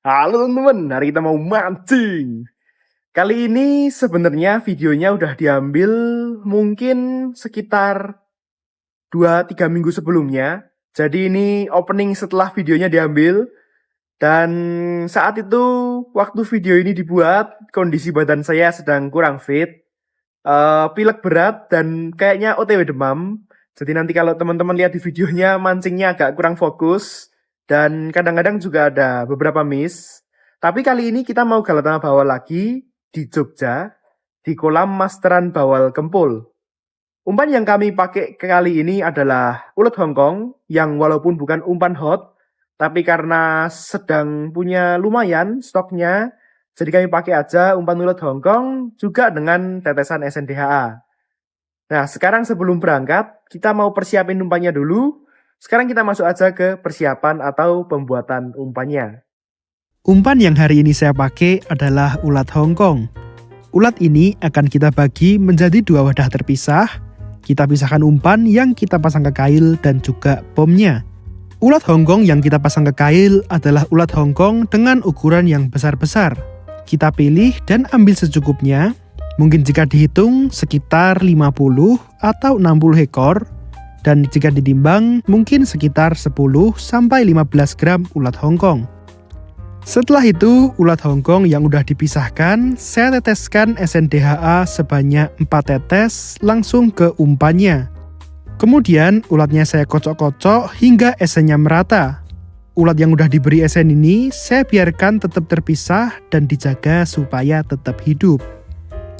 Halo teman-teman, hari kita mau mancing. Kali ini sebenarnya videonya udah diambil mungkin sekitar 2-3 minggu sebelumnya. Jadi ini opening setelah videonya diambil. Dan saat itu waktu video ini dibuat, kondisi badan saya sedang kurang fit. Pilek berat dan kayaknya OTW demam. Jadi nanti kalau teman-teman lihat di videonya mancingnya agak kurang fokus. Dan kadang-kadang juga ada beberapa miss. Tapi kali ini kita mau galatama bawal lagi di Jogja, di kolam Masteran Bawal Kempul. Umpan yang kami pakai kali ini adalah ulet Hongkong, yang walaupun bukan umpan hot, tapi karena sedang punya lumayan stoknya, jadi kami pakai aja umpan ulet Hongkong juga dengan tetesan SNDHA. Nah, sekarang sebelum berangkat, kita mau persiapin umpannya dulu. Sekarang kita masuk aja ke persiapan atau pembuatan umpannya. Umpan yang hari ini saya pakai adalah ulat Hongkong. Ulat ini akan kita bagi menjadi 2 wadah terpisah. Kita pisahkan umpan yang kita pasang ke kail dan juga bomnya. Ulat Hongkong yang kita pasang ke kail adalah ulat Hongkong dengan ukuran yang besar-besar. Kita pilih dan ambil secukupnya. Mungkin jika dihitung sekitar 50 atau 60 ekor. Dan jika ditimbang mungkin sekitar 10-15 gram ulat Hongkong. Setelah itu, ulat Hongkong yang udah dipisahkan, saya teteskan SNDHA sebanyak 4 tetes langsung ke umpannya. Kemudian, ulatnya saya kocok-kocok hingga esennya merata. Ulat yang udah diberi esen ini, saya biarkan tetap terpisah dan dijaga supaya tetap hidup.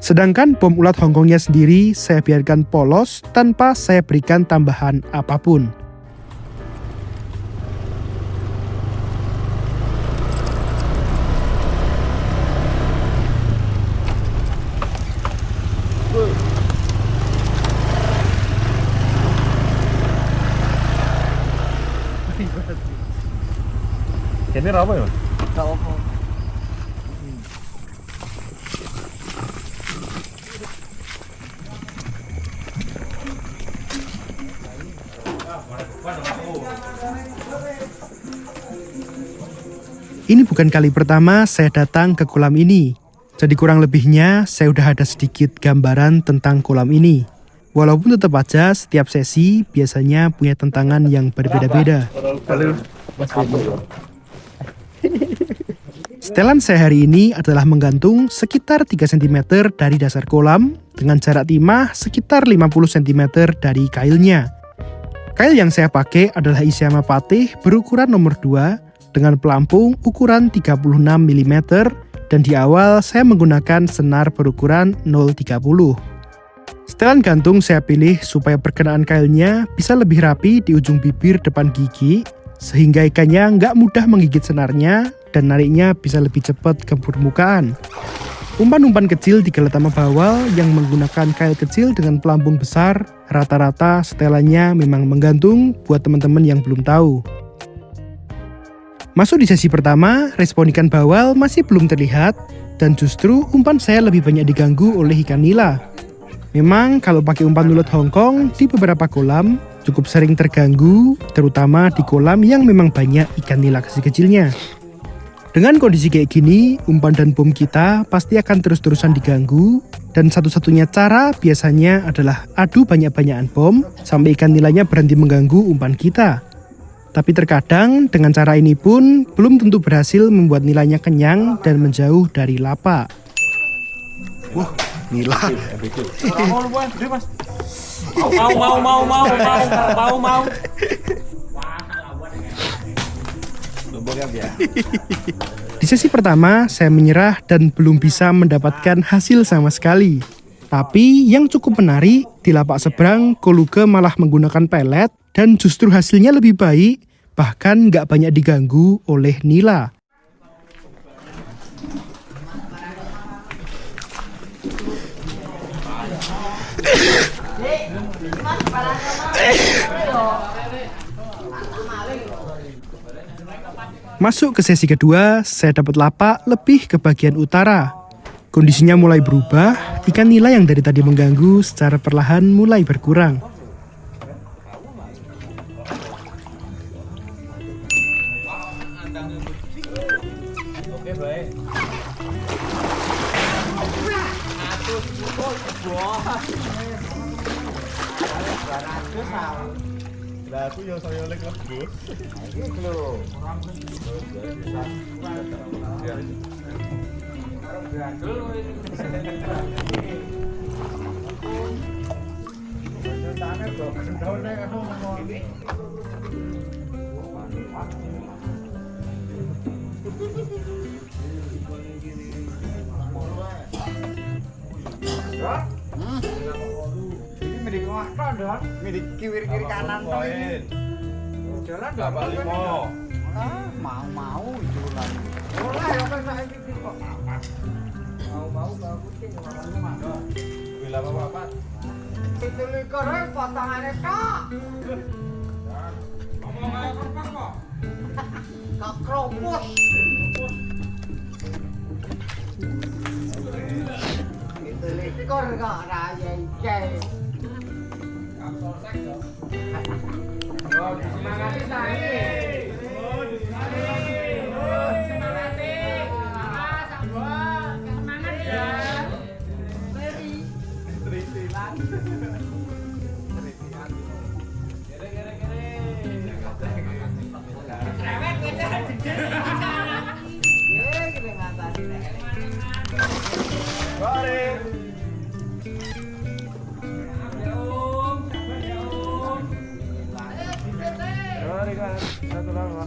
Sedangkan bom ulat Hongkongnya sendiri, saya biarkan polos tanpa saya berikan tambahan apapun. Ini apa ya? Gak apa. Ini bukan kali pertama saya datang ke kolam ini. Jadi kurang lebihnya saya udah ada sedikit gambaran tentang kolam ini. Walaupun tetap aja setiap sesi biasanya punya tantangan yang berbeda-beda. Setelan saya hari ini adalah menggantung sekitar 3 cm dari dasar kolam dengan jarak timah sekitar 50 cm dari kailnya. Kail yang saya pakai adalah Ishiyama Patih berukuran nomor 2 dengan pelampung ukuran 36 mm dan di awal saya menggunakan senar berukuran 0,30. Setelan gantung saya pilih supaya perkenaan kailnya bisa lebih rapi di ujung bibir depan gigi sehingga ikannya nggak mudah menggigit senarnya dan nariknya bisa lebih cepat ke permukaan. Umpan-umpan kecil di galatama bawal yang menggunakan kail kecil dengan pelampung besar, rata-rata setelannya memang menggantung buat teman-teman yang belum tahu. Masuk di sesi pertama, respon ikan bawal masih belum terlihat dan justru umpan saya lebih banyak diganggu oleh ikan nila. Memang kalau pakai umpan ulet Hongkong di beberapa kolam cukup sering terganggu, terutama di kolam yang memang banyak ikan nila kecil-kecilnya. Dengan kondisi kayak gini, umpan dan bom kita pasti akan terus-terusan diganggu dan satu-satunya cara biasanya adalah adu banyak-banyakan bom sampai ikan nilainya berhenti mengganggu umpan kita. Tapi terkadang dengan cara ini pun belum tentu berhasil membuat nilainya kenyang dan menjauh dari lapak. Wah, nila. Mau. Di sesi pertama, saya menyerah dan belum bisa mendapatkan hasil sama sekali. Tapi yang cukup menarik, di lapak seberang, Koluge malah menggunakan pelet dan justru hasilnya lebih baik, bahkan nggak banyak diganggu oleh nila. Masuk ke sesi kedua, saya dapat lapak lebih ke bagian utara. Kondisinya mulai berubah, ikan nila yang dari tadi mengganggu secara perlahan mulai berkurang. Lah aku yo saya lek lebus. Iki lho. Milik kiri kanan Poin. jalan Bapak limo. mau jualan ora ya kan saiki kok mau kucing Bila Bapak. itu likur potongane tok ngomong ae kertas kok kok kropos itu likur kok raya iki semangati saiki. Semangati. Sabar, semangat ya. Meri. Tritilan. Tritilan. Kere. Cerewet beda. Kere ngatasi nek. Mari. Satu lama.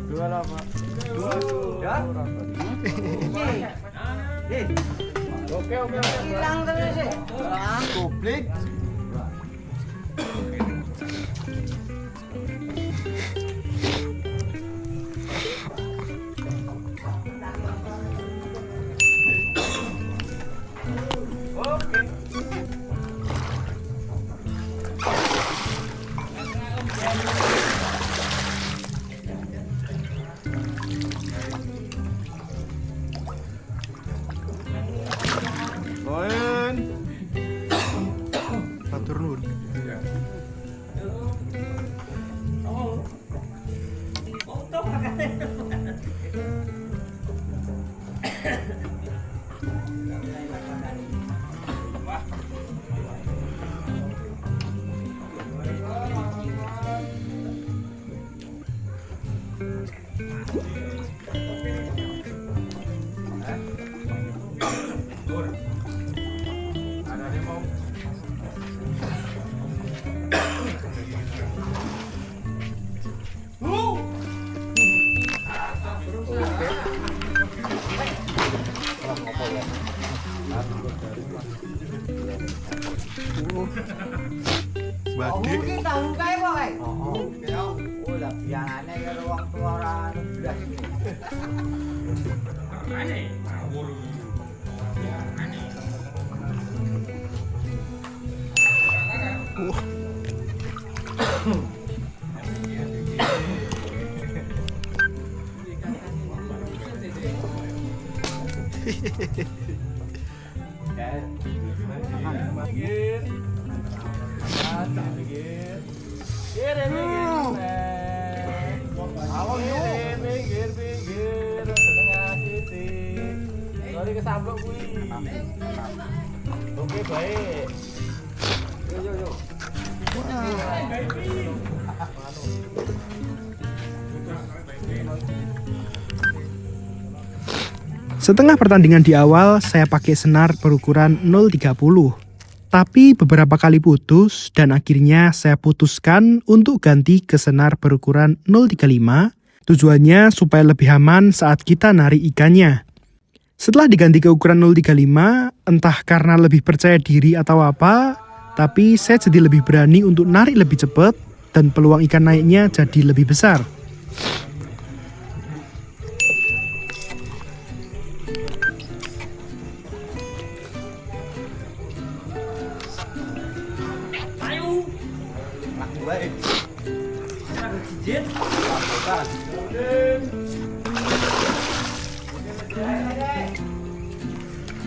Dua lama. Ya. Oke. Hilang terus sih. Publik. Poin. Matur nuwun. Badik. Mungkin tahu kae kok kae. Oh, lah biangane karo wong tua ora anu blas iki. Pinggir setengah titik. Sorry kesamplok kuwi. Oke, baik. Yo. Setengah pertandingan di awal, saya pakai senar berukuran 0,30. Tapi beberapa kali putus dan akhirnya saya putuskan untuk ganti ke senar berukuran 0,35. Tujuannya supaya lebih aman saat kita narik ikannya. Setelah diganti ke ukuran 0,35, entah karena lebih percaya diri atau apa, tapi saya jadi lebih berani untuk narik lebih cepat dan peluang ikan naiknya jadi lebih besar.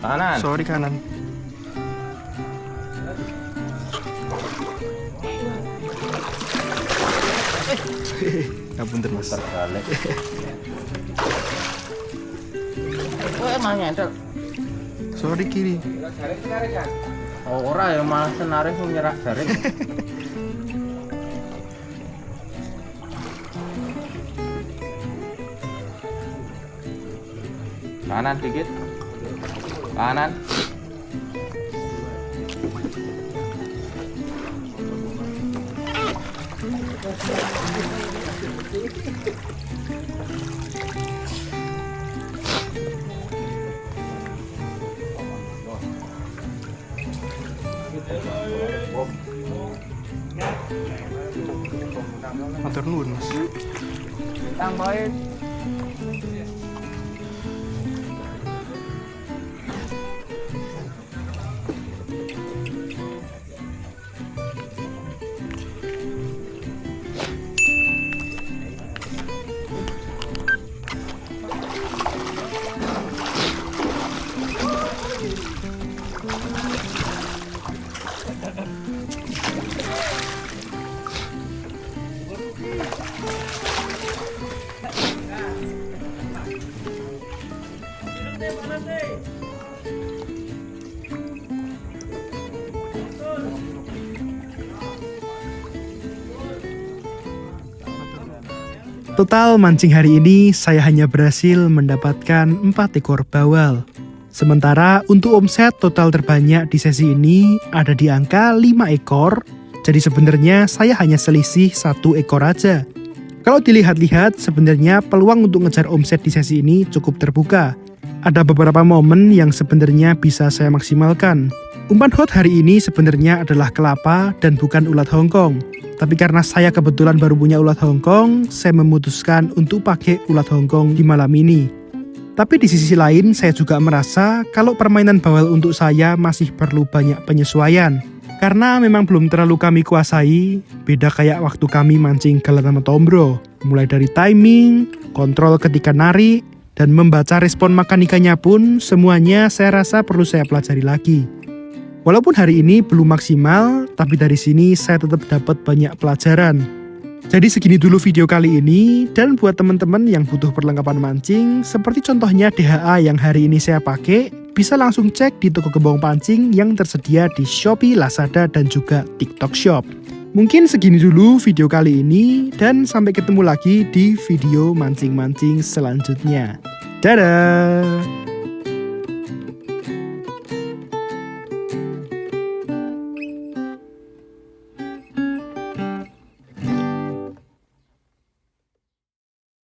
Kanan. Sorry kanan. Ngapunten mas. Terbalik. Oh, emang nyentel. Sorry kiri. Oh, ora ya malah senaris nyerah jaring. Kanan dikit. Kanan. Matur nuwun, Mas. Tang poin. Total mancing hari ini saya hanya berhasil mendapatkan 4 ekor bawal. Sementara untuk omset total terbanyak di sesi ini ada di angka 5 ekor. Jadi sebenarnya saya hanya selisih 1 ekor aja. Kalau dilihat-lihat sebenarnya peluang untuk ngejar omset di sesi ini cukup terbuka. Ada beberapa momen yang sebenarnya bisa saya maksimalkan. Umpan hot hari ini sebenarnya adalah kelapa dan bukan ulat Hongkong. Tapi karena saya kebetulan baru punya ulat Hongkong, saya memutuskan untuk pakai ulat Hongkong di malam ini. Tapi di sisi lain saya juga merasa kalau permainan bawal untuk saya masih perlu banyak penyesuaian. Karena memang belum terlalu kami kuasai, beda kayak waktu kami mancing galan sama Tombro. Mulai dari timing, kontrol ketika narik, dan membaca respon makan ikannya pun semuanya saya rasa perlu saya pelajari lagi. Walaupun hari ini belum maksimal, tapi dari sini saya tetap dapat banyak pelajaran. Jadi segini dulu video kali ini, dan buat teman-teman yang butuh perlengkapan mancing, seperti contohnya DHA yang hari ini saya pakai, bisa langsung cek di toko gembong pancing yang tersedia di Shopee, Lazada, dan juga TikTok Shop. Mungkin segini dulu video kali ini, dan sampai ketemu lagi di video mancing-mancing selanjutnya. Dadah!